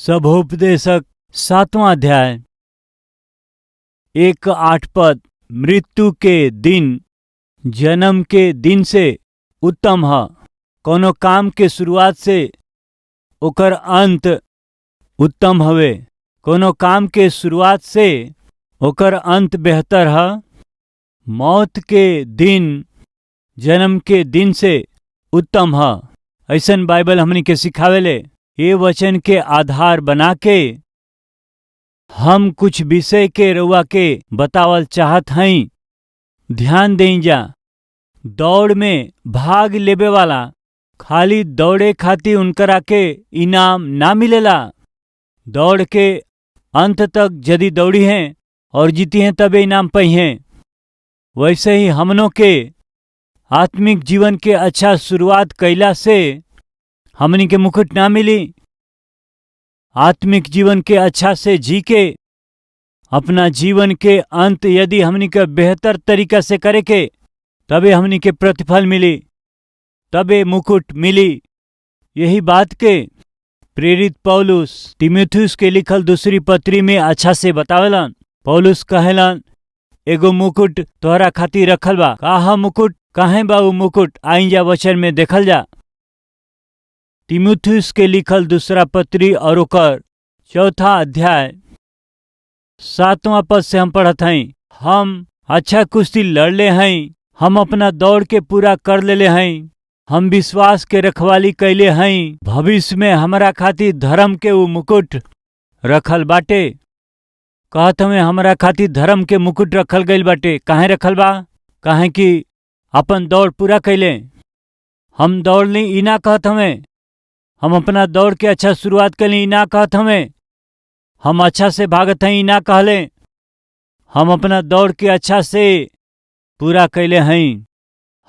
सभोपदेशक 7वां अध्याय 1:8 पद। मृत्यु के दिन जन्म के दिन से उत्तम है। कोनो काम के शुरुआत से ओकर अंत उत्तम हवे। कोनो काम के शुरुआत से ओकर अंत बेहतर है। मौत के दिन जन्म के दिन से उत्तम है। ऐसन बाइबल हमनी के सिखावेले। ये वचन के आधार बना के हम कुछ विषय के रउआ के बतावल चाहत हई। ध्यान दें जा, दौड़ में भाग लेवे वाला खाली दौड़े खातिर उनकरा के इनाम ना मिलेला। दौड़ के अंत तक यदि दौड़ी हैं और जीती हैं तबे इनाम पाई हैं। वैसे ही हमनों के आत्मिक जीवन के अच्छा शुरुआत कैला से हमनी के मुकुट ना मिली। आत्मिक जीवन के अच्छा से जी के अपना जीवन के अंत यदि हमनी के बेहतर तरीका से करे के तबे हमनी के प्रतिफल मिली, तबे मुकुट मिली। यही बात के प्रेरित पौलुस तीमुथियुस के लिखल दूसरी पत्री में अच्छा से बतावेलन। पौलुस कहेलन, एगो मुकुट तोहरा खातिर रखल बा। का मुकुट? काहे बा उ मुकुट? आइन जा वचन में देखल जा। तीमुथियुस के लिखल दूसरा पत्री और ओकर 4था अध्याय 7वां पद से हम पढ़त हई। हम अच्छा कुश्ती लड़ले हई, हम अपना दौड़ के पूरा कर लेले हई, हम विश्वास के रखवाली कैले हई। भविष्य में हमरा खातिर धर्म के उ मुकुट रखल बाटे। कहत हमें हमरा खातिर धर्म के मुकुट रखल गइल बाटे। काहे रखल बा? काहे कि अपन दौड़ पूरा कैले। हम दौड़ली ई ना कहत हमें। हम अपना दौड़ के अच्छा शुरुआत कैली ई ना कहत हमें। हम अच्छा से भागत हई ई ना कहले। हम अपना दौड़ के अच्छा से पूरा कैले हई।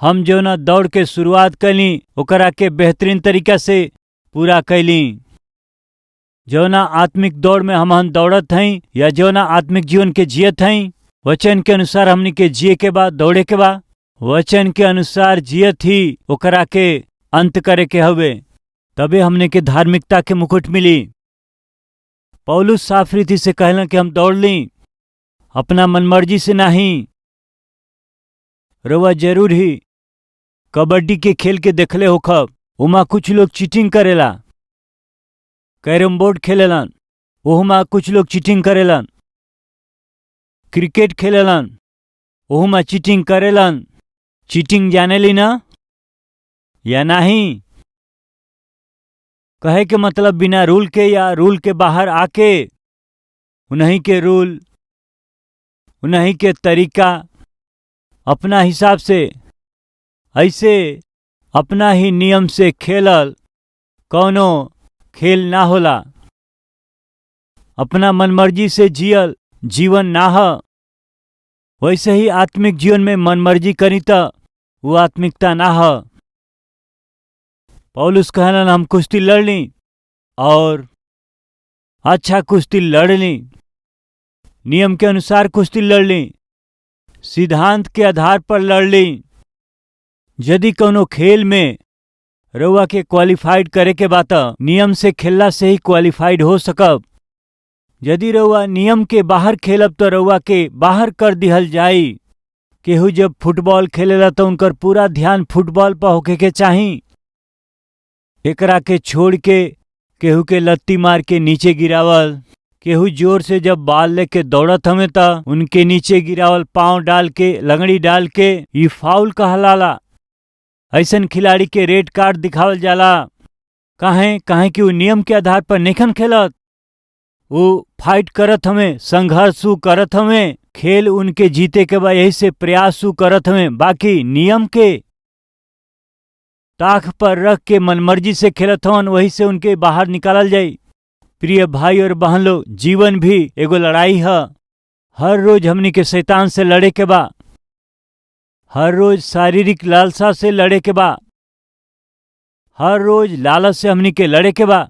हम जो ना दौड़ के शुरुआत कैली ओकरा के बेहतरीन तरीका से पूरा कैली। जो ना आत्मिक दौड़ में हम दौड़त हई या जो ना आत्मिक जीवन के जियत हई, वचन के अनुसार हमनी के जिए के बाद दौड़े के बाद वचन के अनुसार जियत ही ओकरा के अंत करे के हवे, तबे हमने के धार्मिकता के मुकुट मिली। पौलुस साफ रीति से कहलन कि हम दौड़ ली अपना मनमर्जी से नहीं। रउआ जरूर ही कबड्डी के खेल के देखले होखब। उमा कुछ लोग चीटिंग करेला। कैरम बोर्ड खेलेलन, ओहुमा कुछ लोग चीटिंग करेलन। क्रिकेट खेलेलन, ओहुमा चीटिंग करेलन। चीटिंग जानेली ना या नहीं? कहे के मतलब बिना रूल के या रूल के बाहर आके उन्हीं के रूल, उन्हीं के तरीका अपना हिसाब से ऐसे अपना ही नियम से खेलल कौनो खेल ना होला। अपना मनमर्जी से जियल जीवन ना ह। वैसे ही आत्मिक जीवन में मनमर्जी करी त वो आत्मिकता ना ह। पौलुस कहलन हम कुश्ती लड़ली और अच्छा कुश्ती लड़ली, नियम के अनुसार कुश्ती लड़ली, सिद्धांत के आधार पर लड़ली। यदि कोनो खेल में रउआ के क्वालिफाइड करे के बात नियम से खेलला से ही क्वालिफाइड हो सकब। यदि रउआ नियम के बाहर खेलब तो रउआ के बाहर कर दिहल जाई। केहू जब फुटबॉल खेलेला तो उनकर पूरा ध्यान फुटबॉल पर होके के चाही। एकरा के छोड़ के केहू के लत्ती मार के नीचे गिरावल, केहू जोर से जब बाल लेके दौड़त हमें त उनके नीचे गिरावल, पांव डाल के लगड़ी डाल के, ये फाउल कहलाला। ऐसन खिलाड़ी के रेड कार्ड दिखावल जाला। काहे कि वो नियम के आधार पर नेखन खेलत। वो फाइट करत हमें, संघर्ष करत हमें। खेल उनके जीते के बाद यही से प्रयास करत हमें। बाकी नियम के ताख पर रख के मनमर्जी से खेलत हवन, वही से उनके बाहर निकालल जाई। प्रिय भाई और बहन लोग, जीवन भी एगो लड़ाई है। हर रोज हमनी के शैतान से लड़े के बा। हर रोज शारीरिक लालसा से लड़े के बा। हर रोज लालच से हमनी के लड़े के बा।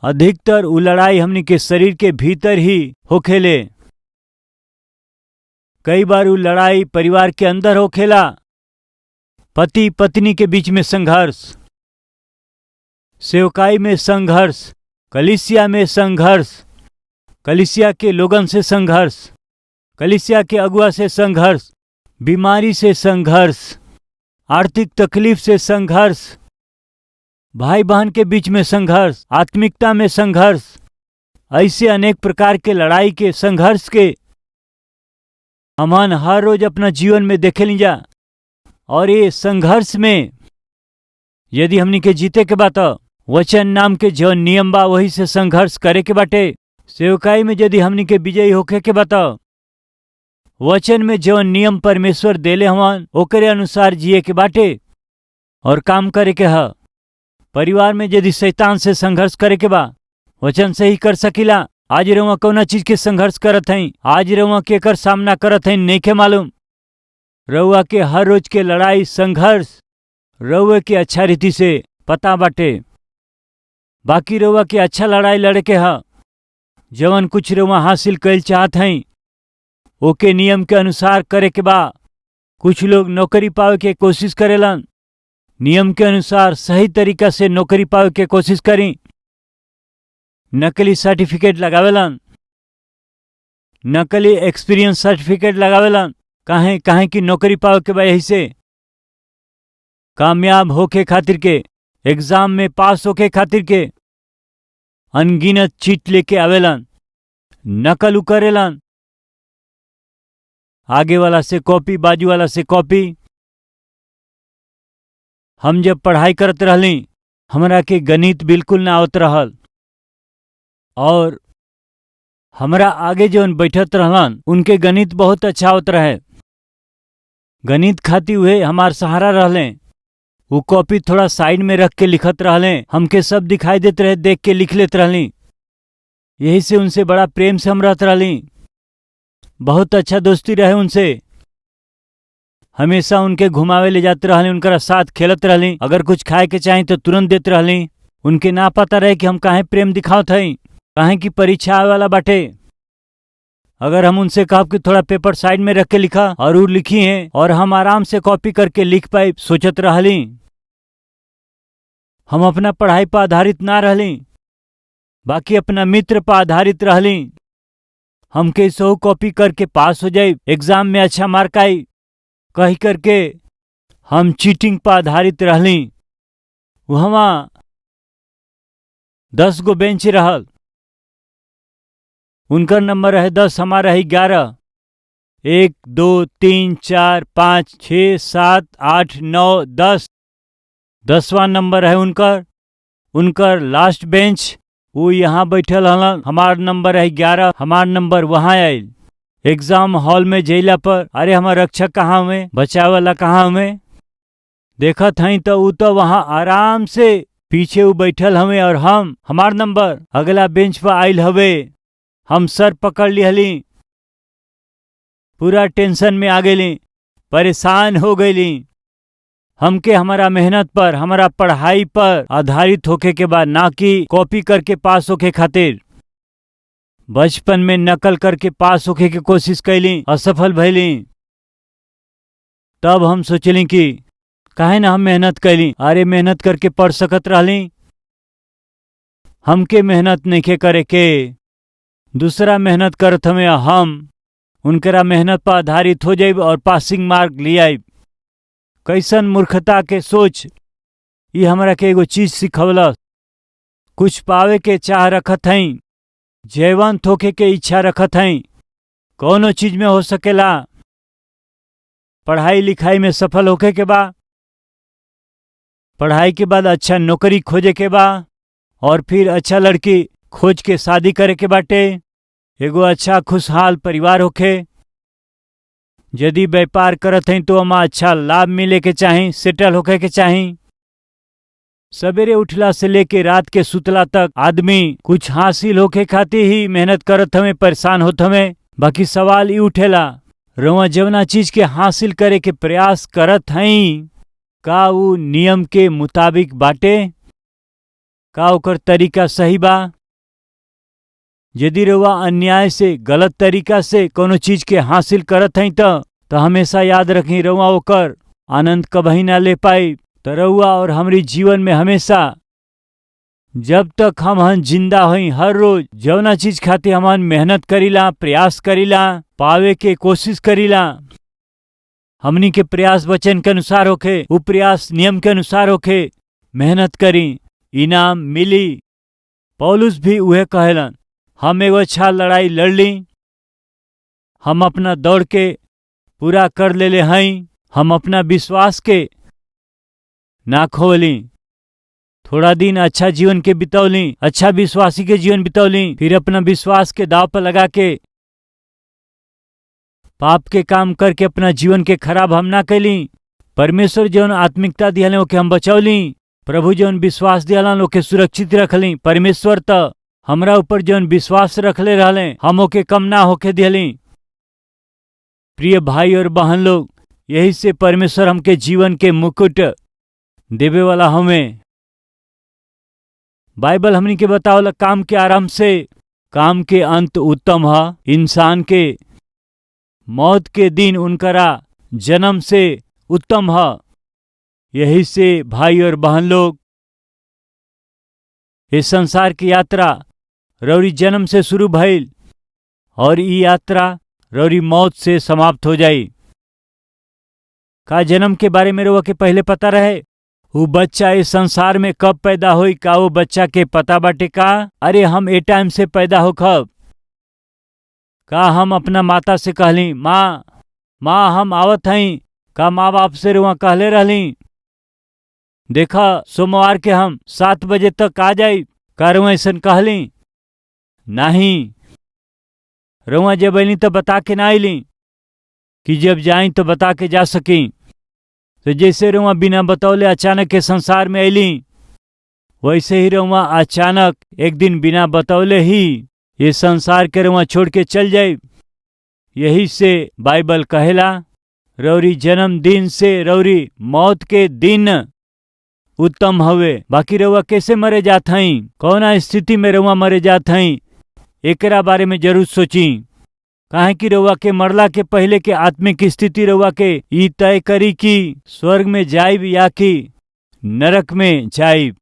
अधिकतर उ लड़ाई हमनी के शरीर के भीतर ही होखेले। कई बार उ लड़ाई परिवार के अंदर होखेला। पति पत्नी के बीच में संघर्ष, सेवकाई में संघर्ष, कलीसिया में संघर्ष, कलीसिया के लोगन से संघर्ष, कलीसिया के अगुआ से संघर्ष, बीमारी से संघर्ष, आर्थिक तकलीफ से संघर्ष, भाई बहन के बीच में संघर्ष, आत्मिकता में संघर्ष, ऐसे अनेक प्रकार के लड़ाई के संघर्ष के हमन हर रोज अपना जीवन में देखे ली जा। और ये संघर्ष में यदि हमनी के जीते के बात वचन नाम के जो नियम बा वही से संघर्ष करे के बाटे। सेवकाई में यदि हमनी के विजयी होके के बात वचन में जो नियम परमेश्वर देले हवन ओकरे अनुसार जिए के बाटे और काम करे के ह। परिवार में यदि शैतान से संघर्ष करे के बा वचन से ही कर सकीला। आज रउआ कौना चीज के संघर्ष करत हई, आज रउआ केकर सामना करत हई नइखे मालूम। रउआ के हर रोज के लड़ाई संघर्ष रउआ के अच्छा रीति से पता बाटे। बाकी रउआ के अच्छा लड़ाई लड़े के ह। जवन कुछ रउआ हासिल कइल चाहत हई ओके नियम के अनुसार करे के बा। कुछ लोग नौकरी पावे के कोशिश करेलन, नियम के अनुसार सही तरीका से नौकरी पावे के कोशिश करी। नकली सर्टिफिकेट लगावेलन, नकली एक्सपीरियंस सर्टिफिकेट लगावेलन। काहे कि नौकरी पावे के बा। यही से कामयाब होके खातिर के, एग्जाम में पास होके खातिर के अनगिनत चीट लेके आवेलन, नकल करेलन। आगे वाला से कॉपी, बाजू वाला से कॉपी। हम जब पढ़ाई करत रहली हमरा के गणित बिल्कुल ना आवत रहल और हमरा आगे जौन बैठत रहलन उनके गणित बहुत अच्छा होत रहे। गणित खाती हुए हमार सहारा रहले। वो कॉपी थोड़ा साइड में रख के लिखत रहले, हमके सब दिखाई देत रहे, देख के लिख लेत रहली। यही से उनसे बड़ा प्रेम से हम रहत रहली। बहुत अच्छा दोस्ती रहे उनसे। हमेशा उनके घुमावे ले जाते रहली, उनका साथ खेलत रहली। अगर कुछ खाए के चाही तो तुरंत देते रहली। उनके ना पता रहे कि हम काहे प्रेम दिखावत हई, काहे की परीक्षा आवे वाला बाटे। अगर हम उनसे कहब कि थोड़ा पेपर साइड में रख के लिखा और वो लिखी है और हम आराम से कॉपी करके लिख पाई, सोचत रहली। हम अपना पढ़ाई पर आधारित ना रहली, बाकी अपना मित्र पर आधारित रहली। हमके सो कॉपी करके पास हो जाए, एग्जाम में अच्छा मार्क आई कही करके हम चीटिंग पर आधारित रहली। वहाँ 10 गो बेंच रहल, उनका नंबर है 10, हमारा है 11। 1 2 3 4 5 6 7 8 9 10, 10वां नंबर है उनकर लास्ट बेंच। वो यहाँ बैठल हलन, हमार नंबर है 11, हमार नंबर वहाँ आयल। एग्जाम हॉल में जइला पर अरे हमार रक्षक कहाँ हुए, बचाव वाला कहाँ हुए, देखत हई तो ऊ तो वहाँ आराम से पीछे वो बैठल हवे और हमार नंबर अगला बेंच पर आयल हवे। हम सर पकड़ लिहली, पूरा टेंशन में आ गईली, परेशान हो गईली। हमके हमारा मेहनत पर, हमारा पढ़ाई पर आधारित होके के बाद, ना कि कॉपी करके पास होके खातिर। बचपन में नकल करके पास होके की कोशिश कैली, असफल भैली। तब हम सोचली कि काहे ना हम मेहनत कैली। अरे मेहनत करके पढ़ सकत रहली, हमके मेहनत नहीं करे के, दूसरा मेहनत करत हमें, हम उनकरा मेहनत पर आधारित हो जाइब और पासिंग मार्क ले आइब। कैसन मूर्खता के सोच। ये हमरा के एगो चीज सिखवलस, कुछ पावे के चाह रखत हई, जयवंत होके के इच्छा रखत हई, कौनो चीज में हो सकेला। पढ़ाई लिखाई में सफल होके के बा, पढ़ाई के बाद अच्छा नौकरी खोजे के बा और फिर अच्छा लड़की खोज के शादी करे के बाटे। एगो अच्छा खुशहाल परिवार होखे। यदि व्यापार करत हई तो हमें अच्छा लाभ मिले के चाही, सेटल होके के चाही। सवेरे उठला से लेके रात के सुतला तक आदमी कुछ हासिल होके खातिर ही मेहनत करत हमें, परेशान होत हमें। बाकी सवाल ये उठेला, रउआ जवना चीज के हासिल करे के प्रयास करत हई का वो नियम के मुताबिक बाटे, का ओकर तरीका सही बा। यदि रउआ अन्याय से, गलत तरीका से कोनो चीज के हासिल करत हई तो हमेशा याद रखी रउआ ओकर आनंद कभी ना ले पाई। तो रउआ और हमारी जीवन में हमेशा जब तक हम जिंदा होई हर रोज जौना चीज खातिर हम मेहनत करीला, प्रयास करीला, पावे के कोशिश करीला, हमनी के प्रयास वचन के अनुसार होखे, वो प्रयास नियम के अनुसार होखे, मेहनत करी, इनाम मिली। पौलुस भी उहे कहेलन, हम एगो अच्छा लड़ाई लड़ ली, हम अपना दौड़ के पूरा कर लेले हई, हम अपना विश्वास के ना खोली। थोड़ा दिन अच्छा जीवन के बितौली, अच्छा विश्वासी के जीवन बितौली, फिर अपना विश्वास के दाव पर लगा के पाप के काम करके अपना जीवन के खराब हम ना कैली। परमेश्वर जौन आत्मिकता दियाले ओके हम बचौली, प्रभु जौन विश्वास दियालन ओके सुरक्षित रखली। परमेश्वर त हमरा ऊपर जौन विश्वास रखले रहले हम ओके कम ना होके दियली। प्रिय भाई और बहन लोग, यही से परमेश्वर हमके जीवन के मुकुट देवे वाला हमें। बाइबल हमनी के बतावला काम के आरंभ से काम के अंत उत्तम है। इंसान के मौत के दिन उनकरा जन्म से उत्तम है। यही से भाई और बहन लोग, इस संसार की यात्रा रौरी जन्म से शुरू भइल और ई यात्रा रौरी मौत से समाप्त हो जाई। का जन्म के बारे में रउआ के पहले पता रहे? वो बच्चा इस संसार में कब पैदा होई, का वो बच्चा के पता बाटे का? अरे हम ए टाइम से पैदा हो कब? का हम अपना माता से कहली माँ हम आवत हई? का माँ बाप से रुआ कहले रहली देखा सोमवार के हम 7 बजे तक आ जाई? का रुआ ऐसन कहली? नहीं। रुआ जब अली तो बता के ना अली कि जब जाई तो बता के जा सकी। तो जैसे रुआ बिना बतौले अचानक के संसार में अली, वैसे ही रुआ अचानक एक दिन बिना बतौले ही ये संसार के रुआ छोड़ के चल जाए। यही से बाइबल कहेला रौरी जन्मदिन से रौरी मौत के दिन उत्तम हवे। बाकी रउआ कैसे मरे जात हई, कौना स्थिति में रउआ मरे जात हई, एकरा बारे में जरूर सोची। काहे कि रउआ के मरला के पहले के आत्मिक स्थिति रउआ के ई तय करी कि स्वर्ग में जाइब या कि नरक में जाइब।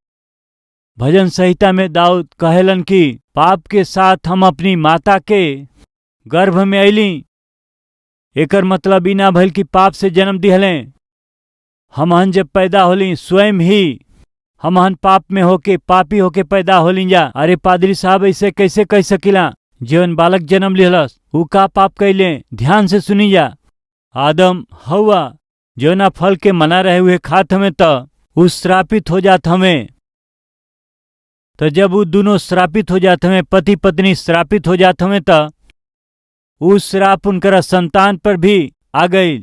भजन संहिता में दाऊद कहेलन कि पाप के साथ हम अपनी माता के गर्भ में अली। एकर मतलब ई ना भइल कि पाप से जन्म दिहले। हमहन जब पैदा होली स्वयं ही हमहन पाप में होके पापी होके पैदा होली जा। अरे पादरी साहब ऐसे कैसे कह सकिला? जीवन बालक जन्म लिहलस ऊ का पाप कैले? ध्यान से सुनी जा। आदम हवा जो ना फल के मना रहे हुए खात हमें तो ऊ श्रापित हो जात हमें। तो जब वो दोनों श्रापित हो जात हमें, पति पत्नी श्रापित हो जात हमें, तो ऊ श्राप उनकरा संतान पर भी आ गई।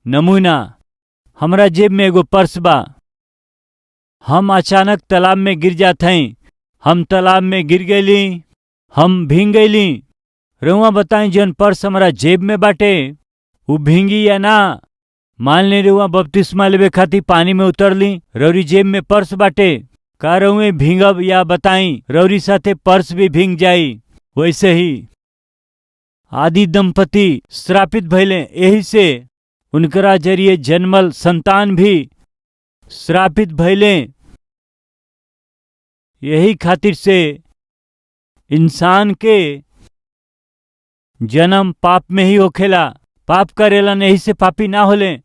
नमूना हमरा जेब में एगो पर्स बा। हम अचानक तालाब में गिर जात हई। हम तालाब में गिर गईली, हम भींग गईली। रउआ बताई जौन पर्स हमारा जेब में बाटे वो भींगी या ना? मान ले रउआ बपतिस्मा लेवे खातिर पानी में उतरली, रौरी जेब में पर्स बाटे, का रउए भींगब या बताई रौरी साथे पर्स भी भींग जाई? वैसे ही आदि दंपति श्रापित भइले, यही से उनकरा जरिए जन्मल संतान भी श्रापित भइले। यही खातिर से इंसान के जन्म पाप में ही होखेला। पाप करेलन यही से पापी ना होले।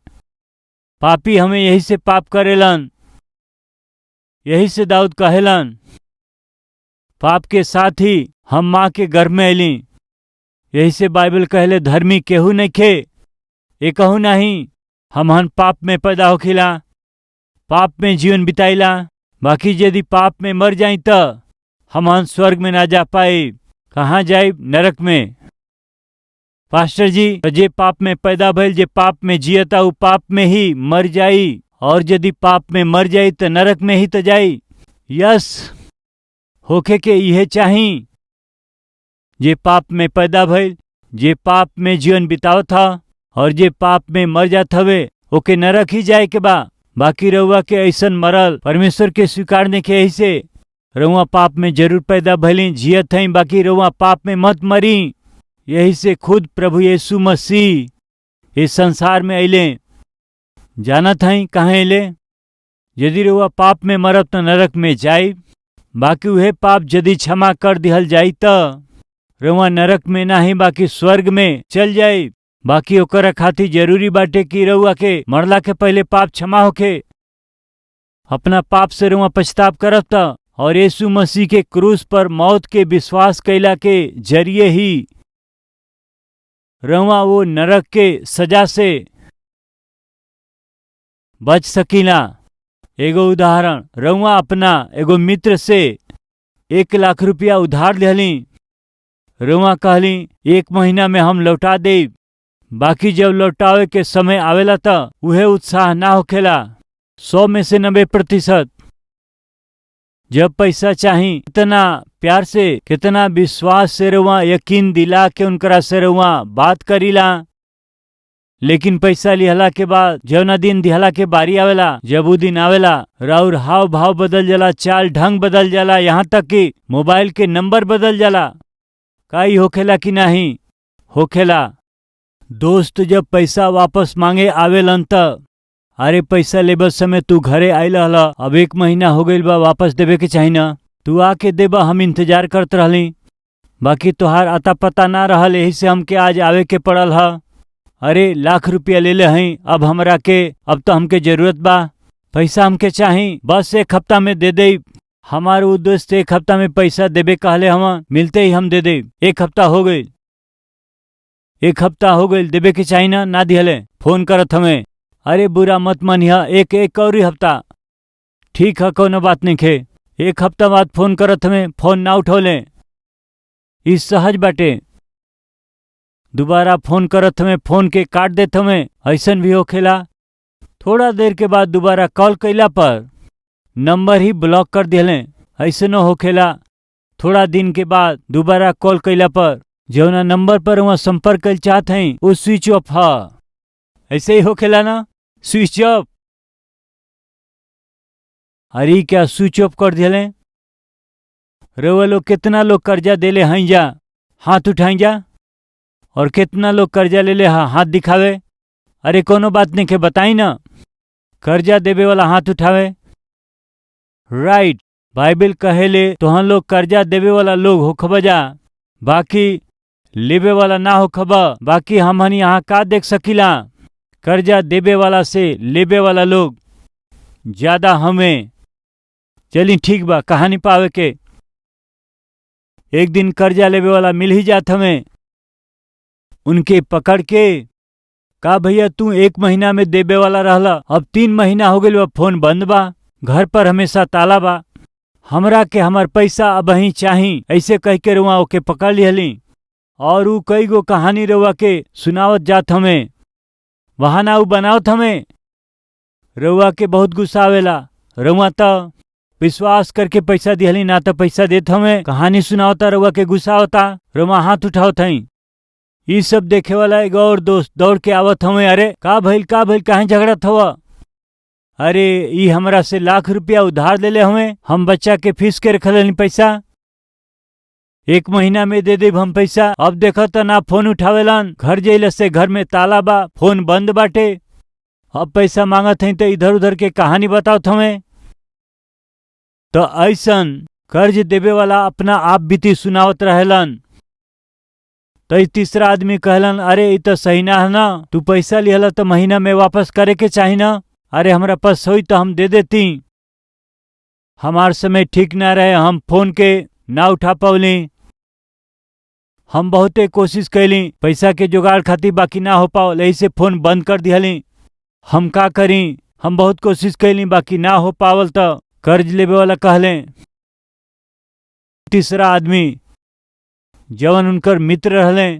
पापी हमें यही से पाप करेलन। यही से दाऊद कहेलन पाप के साथ ही हम माँ के गर्भ में अली। यही से बाइबल कहले धर्मी केहू नहीं खे, ये कहू नहीं। हमहन पाप में पैदा होखिला, पाप में जीवन बिताइला। बाकी यदि पाप में मर जाई तो हमहन स्वर्ग में ना जा पाए। कहाँ जाए? नरक में। पास्टर जी, जे पाप में पैदा भइल, जे पाप में जियता वो पाप में ही मर जाई, और यदि पाप में मर जाई तो नरक में ही तो जाई। यस, होखे के इहे चाही। जे पाप में पैदा भइल, जे पाप में जीवन बितावत था और जे पाप में मर जात हवे ओके नरक ही जाए के बा। बाकी रउआ के ऐसन मरल परमेश्वर के स्वीकारने के यही से रउआ पाप में जरूर पैदा भइली, जियत हई, बाकी रउआ पाप में मत मरी। यही से खुद प्रभु यीशु मसीह इस संसार में अइले। जानत हई कहाँ अइले? यदि रउआ पाप में मरब त नरक में जाई, बाकी उहे पाप यदि क्षमा कर दिहल जाई त रउआ नरक में नाही बाकी स्वर्ग में चल जाई। बाकी ओकरा खातिर जरूरी बाटे कि रउआ के मरला के पहले पाप क्षमा होखे। अपना पाप से रउआ पछताप करब त और यीशु मसीह के क्रूस पर मौत के विश्वास कैला के जरिए ही रउआ वो नरक के सजा से बच सकीला। एगो उदाहरण, रउआ अपना एगो मित्र से 1 लाख रुपया उधार लेहली। रउआ कहली 1 महीना में हम लौटा देब, बाकी जब लौटावे के समय आवेला त उहे उत्साह ना होखेला। 100 में से 90%। जब पैसा चाही कितना प्यार से कितना विश्वास से रउआ यकीन दिला के उनकरा से रउआ बात करीला, लेकिन पैसा लिहला के बाद जौना दिन दिहला के बारी आवेला, जब वो दिन आवेला राउर हाव भाव बदल जाला, चाल ढंग बदल जाला, यहाँ तक कि मोबाइल के नंबर बदल जाला। काई होखेला कि नहीं होखेला। दोस्त जब पैसा वापस मांगे आवेलन त अरे पैसा लेबे समय तू घरे आइल हला, अब 1 महीना हो गइल बा, वापस देवे के चाही ना, तू आके देबा, हम इंतजार करत रहली, बाकी तोहार अता पता ना रहल, यही से हमके आज आवे के पड़ल ह। अरे 1 लाख रुपया ले ले हई, अब हमरा के अब तो हमके जरूरत बा, पैसा हमके चाही, बस 1 हफ्ता में दे दे। हमार वो दोस्त 1 हफ्ता में पैसा देबे कहले, हम मिलते ही हम दे दे। 1 हफ्ता हो गई, 1 हफ्ता हो गई, देबे के चाही ना दिहले, फोन करत हमें। अरे बुरा मत मानिया, एक और हफ्ता ठीक है, कोनो बात नहीं खे। 1 हफ्ता बाद फोन करत हमें, फोन ना उठौले, इस सहज बाटे। दोबारा फोन करत हमें, फोन के काट देत हमें, ऐसन भी होखेला। थोड़ा देर के बाद दोबारा कॉल कैला पर नंबर ही ब्लॉक कर दिले, ऐसनो होखेला। थोड़ा दिन के बाद दोबारा कॉल कैला पर जौना नंबर पर वहाँ संपर्क कर चाहत हैं वो स्विच ऑफ है। ऐसे ही होखेला ना, स्विच ऑफ। अरे क्या स्विच ऑफ कर दिले। रउआ लोग कितना लोग कर्जा देले हैं जा, हाथ उठाई जा, और कितना लोग कर्जा ले ले हाथ दिखावे। अरे कोनो बात नहीं के बताई ना, कर्जा देवे वाला हाथ उठावे। राइट, बाइबल कहेले तोहन लोग कर्जा देवे वाला लोग होखबा जा, बाकी लेवे वाला ना होखबा। बाकी हमन यहाँ का देख सकीला, कर्जा देवे वाला से लेवे वाला लोग ज्यादा हमें। चली ठीक बा, कहानी पावे के। एक दिन कर्जा लेवे वाला मिल ही जात हमें, उनके पकड़ के का भैया तू 1 महीना में देवे वाला रहला, अब 3 महीना हो गए, फोन बंद बा, घर पर हमेशा ताला बा, हमरा के हमार पैसा अब ही चाही। ऐसे कह के रुआ ओके पकड़ लिहली और ऊ कई गो कहानी रुआ के सुनावत जात हमें, बहाना ऊ बनावत हमें। रुआ के बहुत गुस्सा आवेला, रुआ त विश्वास करके पैसा दिहली ना तो पैसा देत हमें, कहानी सुनावता, रुआ के गुस्सा होता, रुआ हाथ उठावत हई। ये सब देखे वाला एक और दोस्त दौड़ के आवत हमें, अरे का भइल काहे झगड़त हवा। अरे ई हमरा से 1 लाख रुपया उधार ले ले हमें, हम बच्चा के फीस के रखल पैसा, 1 महीना में दे देब हम पैसा। अब देखो तो ना फोन उठावेलन, घर जइले से घर में ताला बा, फोन बंद बाटे, अब पैसा मांगत हई तो इधर उधर के कहानी बतावत हमें। तो ऐसन कर्ज देवे वाला अपना आप बीती सुनावत रहेलन। तो तीसरा आदमी कहलन, अरे ये तो सही ना है ना, तू पैसा लिहला तो महीना में वापस करे के चाही ना, अरे हमरा पास होई तो हम दे देती, हमार समय ठीक ना रहे, हम फोन के ना उठा पावली, हम बहुते कोशिश कैली पैसा के जुगाड़ खातिर, बाकी ना हो पाओ, यही से फोन बंद कर दिहली। हम का करी, हम बहुत कोशिश कैली बाकी ना हो पावल। तो कर्ज लेवे वाला कहले। तीसरा आदमी जवन उनकर मित्र रहले,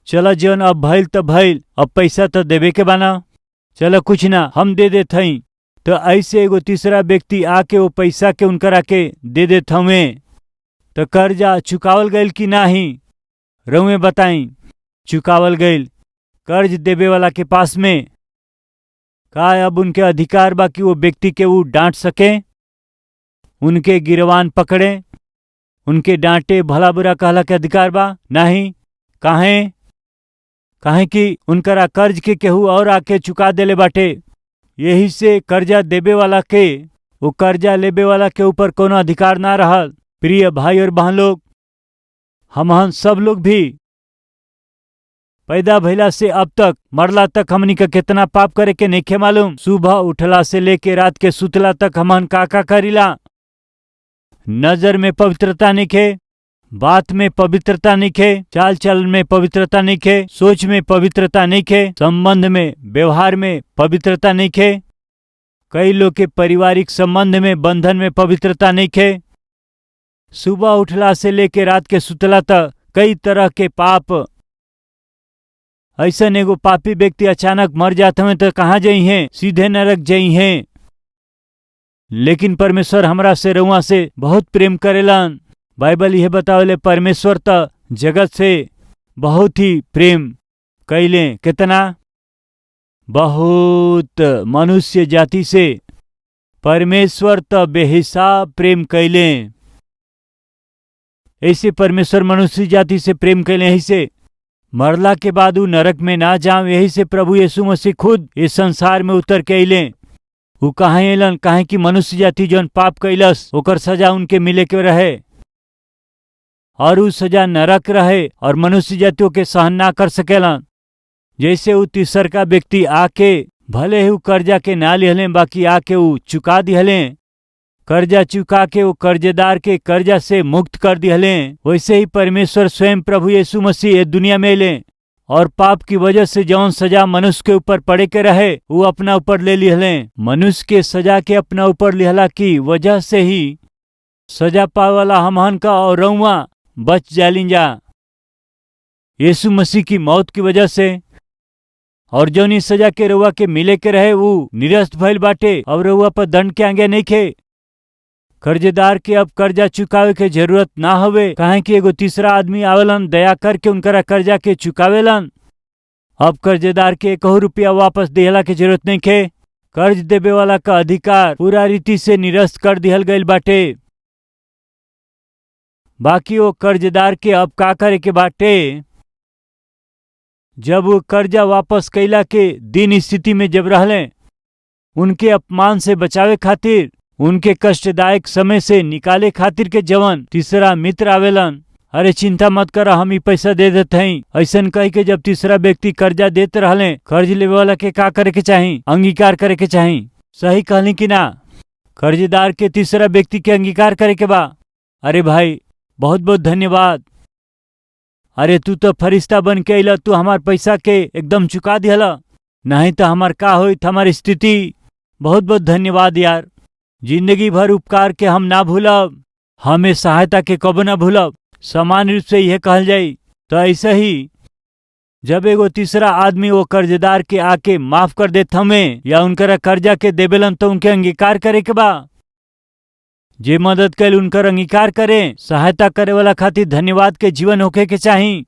चला जवन अब भइल तो भइल, अब पैसा तो देवे के बाना, चलो कुछ ना हम दे देत हई। तो ऐसे एगो तीसरा व्यक्ति आके वो पैसा के उनकरा के दे देत हमें। तो कर्जा चुकावल गईल कि नाही, रउए बताई। चुकावल गईल। कर्ज देवे वाला के पास में का अब उनके अधिकार बा कि वो व्यक्ति के वो डांट सके, उनके गिरवान पकड़े, उनके डांटे, भला बुरा कहला के अधिकार बा नहीं। काहे कि उनकरा कर्ज के केहू और आके चुका देले बाटे, यही से कर्जा देवे वाला के वो कर्जा लेवे वाला के ऊपर कोनो अधिकार ना रहल। प्रिय भाई और बहन लोग, हम सब लोग भी पैदा भइला से अब तक मरला तक हमनी का कितना पाप करे के नइखे मालूम। सुबह उठला से लेके रात के सुतला तक हमन का करीला। नजर में पवित्रता नइखे, बात में पवित्रता नइखे, चाल चलन में पवित्रता नइखे, सोच में पवित्रता नइखे, संबंध में व्यवहार में पवित्रता नइखे। कई लोग के पारिवारिक संबंध में बंधन में पवित्रता नइखे। सुबह उठला से लेके रात के सुतला तक कई तरह के पाप। ऐसन एगो पापी व्यक्ति अचानक मर जाते हैं तो कहाँ जाई हैं? सीधे नरक जाई हैं। लेकिन परमेश्वर हमरा से रउआ से बहुत प्रेम करेलन। बाइबल यह बतावले परमेश्वर त जगत से बहुत ही प्रेम कैले। कितना? बहुत। मनुष्य जाति से परमेश्वर त बेहिसाब प्रेम कैले। ऐसे परमेश्वर मनुष्य जाति से प्रेम कैले। ऐसे मरला के बाद उ नरक में ना जाम। यही से प्रभु यीशु मसीह खुद इस संसार में उतर के अइले। उ कहाँ अइलन? काहे कि मनुष्य जाति जौन पाप कैलस ओकर सजा उनके मिले के रहे, और उ सजा नरक रहे और मनुष्य जातियों के सहन ना कर सकेलन। जैसे उ तीसरका व्यक्ति आके भले ही उ कर्जा के ना लिहले, बाकी आके उ चुका दिहले। कर्जा चुका के वो कर्जदार के कर्जा से मुक्त कर दिहले। वैसे ही परमेश्वर स्वयं प्रभु यीशु मसीह ये दुनिया में ले और पाप की वजह से जौन सजा मनुष्य के ऊपर पड़े के रहे वो अपना ऊपर ले लिहले। मनुष्य के सजा के अपना ऊपर लिहला की वजह से ही सजा पावे वाला हमहन का और रउआ बच जालिन जा यीशु मसीह की मौत की वजह से। और जौन इस सजा के रउआ के मिले के रहे वो निरस्त भइल बाटे और रउआ पर दंड के आगे नहीं खे। कर्जदार के अब कर्जा चुकावे के जरूरत ना हवे, काहे कि एगो तीसरा आदमी आवेलन दया करके उनकरा कर्जा के चुकावेलन। अब कर्जदार के 1 रुपया वापस देहला के जरूरत नहीं खे। कर्ज देवे वाला का अधिकार पूरा रीति से निरस्त कर दिहल गइल बाटे। बाकी वो कर्जदार के अब का करे के बाटे? जब वो कर्जा वापस कैला के दिन स्थिति में जब रहले, उनके अपमान से बचावे खातिर, उनके कष्टदायक समय से निकाले खातिर के जवन तीसरा मित्र आवेलन, अरे चिंता मत करा, हम ही पैसा दे देते हैं, ऐसन कह के जब तीसरा व्यक्ति कर्जा देते रहले, कर्ज लेवे वाला के का करे के चाही? अंगीकार करे के चाही। सही कहली कि ना? कर्जदार के तीसरा व्यक्ति के अंगीकार करे के बा। अरे भाई बहुत बहुत धन्यवाद, अरे तू तो फरिश्ता बन के अइला, तू हमार पैसा के एकदम चुका दिहला, नहीं तो हमार का होइत हमारी स्थिति। बहुत बहुत धन्यवाद यार, जिंदगी भर उपकार के हम ना भूलब, हमें सहायता के कब ना भूलब। सामान्य रूप से यह कहल जाई। तो ऐसे ही जब एगो तीसरा आदमी वो कर्जदार के आके माफ कर देत हमें या उनकरा कर्जा के देवेलन तो उनके अंगीकार करे के बा। जे मदद कैल उनकर अंगीकार करे। सहायता करे वाला खातिर धन्यवाद के जीवन होके के चाही,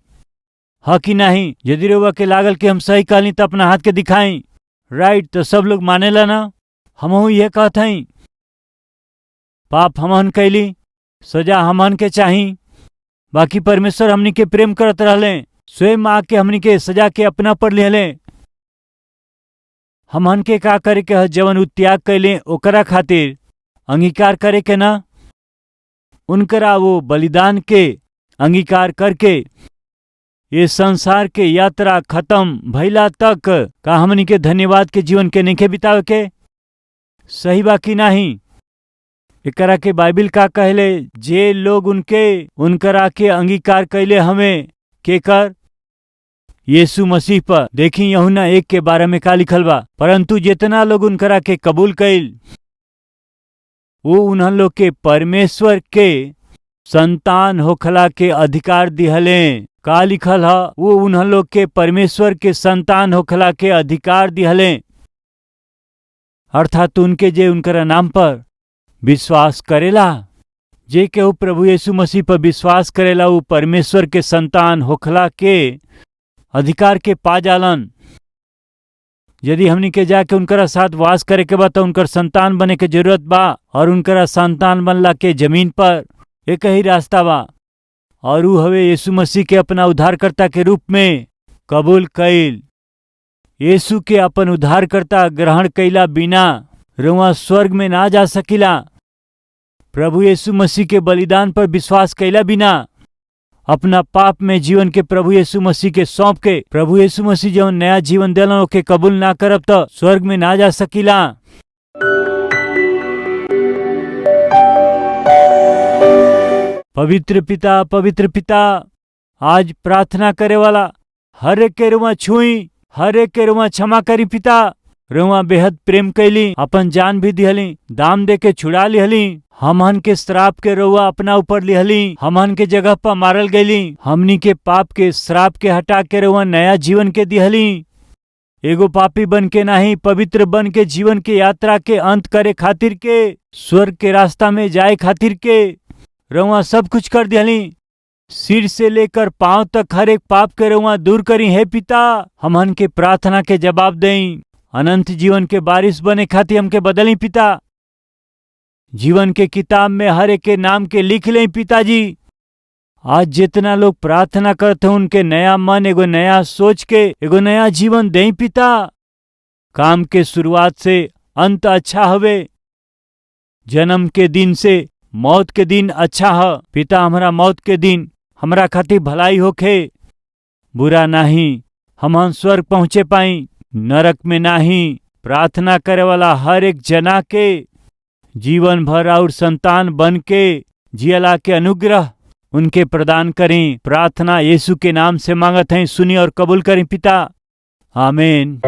ह कि नहीं? यदि रउआ के लागल कि हम सही कहली तो अपना हाथ के दिखाई। राइट, तो सब लोग मानेला ना? हमहू यह कहत हई, पाप हमहन कैली, सजा हमहन के चाही, बाकी परमेश्वर हमनी के प्रेम करत रहले, स्वयं आके हमनी के सजा के अपना पर लेले। हमहन के का करे के ह? जवन उ त्याग कैले ओकरा खातिर अंगीकार करे के ना, उनकरा वो बलिदान के अंगीकार करके ये संसार के यात्रा खत्म भइला तक का हमनी के धन्यवाद के जीवन के नहीं बितावे के? सही बाकी नहीं? एकरा के बाइबिल का कहले? जे लोग उनकरा के अंगीकार कैले हमें के कर यीशु मसीह पर। देखी यूहन्ना 1 के 12 में का लिखल बा, परंतु जितना लोग उनकरा के कबूल कैल वो उन्हन लोग के परमेश्वर के संतान होखला के अधिकार दिहले। का लिखल है? वो उन्हन लोग के परमेश्वर के संतान होखला के अधिकार दिहले, अर्थात उनके जे उनकरा नाम पर विश्वास करेला। जे केहू प्रभु यीशु मसीह पर विश्वास करेला वो परमेश्वर के संतान होखला के अधिकार के पा जालन। यदि हमनी के जाके उनकरा साथ वास करे के बा तो उनकर संतान बने के जरूरत बा, और उनकरा संतान बनला के जमीन पर एक ही रास्ता बा, और ऊ हवे यीशु मसीह के अपना उद्धारकर्ता के रूप में कबूल कैल। यीशु के अपन उद्धारकर्ता ग्रहण कैला बिना रउआ स्वर्ग में ना जा सकिला। प्रभु यीशु मसीह के बलिदान पर विश्वास कैला बिना अपना पाप में जीवन के प्रभु यीशु मसीह के सौंप के प्रभु यीशु मसीह जो नया जीवन दिलन ओके कबूल ना करब तो स्वर्ग में ना जा सकिला। पवित्र पिता आज प्रार्थना करे वाला हर एक के रुआ छुई, हर एक के रुआ क्षमा करी पिता। रुआ बेहद प्रेम कैली, अपन जान भी दिहली, दाम दे के छुड़ा लिहली। हमहन के श्राप के रुआ अपना ऊपर लिहली, हमहन के जगह पर मारल गईली। हमनी के पाप के श्राप के हटा के रुआ नया जीवन के दिहली। एगो पापी बन के नहीं, पवित्र बन के जीवन के यात्रा के अंत करे खातिर के, स्वर्ग के रास्ता में जाए खातिर के रुआ सब कुछ कर दिहली। सिर से लेकर पांव तक हर एक पाप के रुआ दूर करी। है पिता, हमहन के प्रार्थना के जवाब दें। अनंत जीवन के बारिश बने खातिर हमके बदली पिता। जीवन के किताब में हर एक के नाम के लिख लें पिताजी। आज जितना लोग प्रार्थना करते हैं उनके नया मन, एगो नया सोच के एगो नया जीवन दें पिता। काम के शुरुआत से अंत अच्छा हवे, जन्म के दिन से मौत के दिन अच्छा है पिता। हमारा मौत के दिन हमरा खातिर भलाई होखे, बुरा नहीं। हम स्वर्ग पहुँचे पाई, नरक में नहीं। प्रार्थना करे वाला हर एक जना के जीवन भर और संतान बन के जियला के अनुग्रह उनके प्रदान करें। प्रार्थना यीशु के नाम से मांगत हैं, सुनी और कबूल करें पिता। आमीन।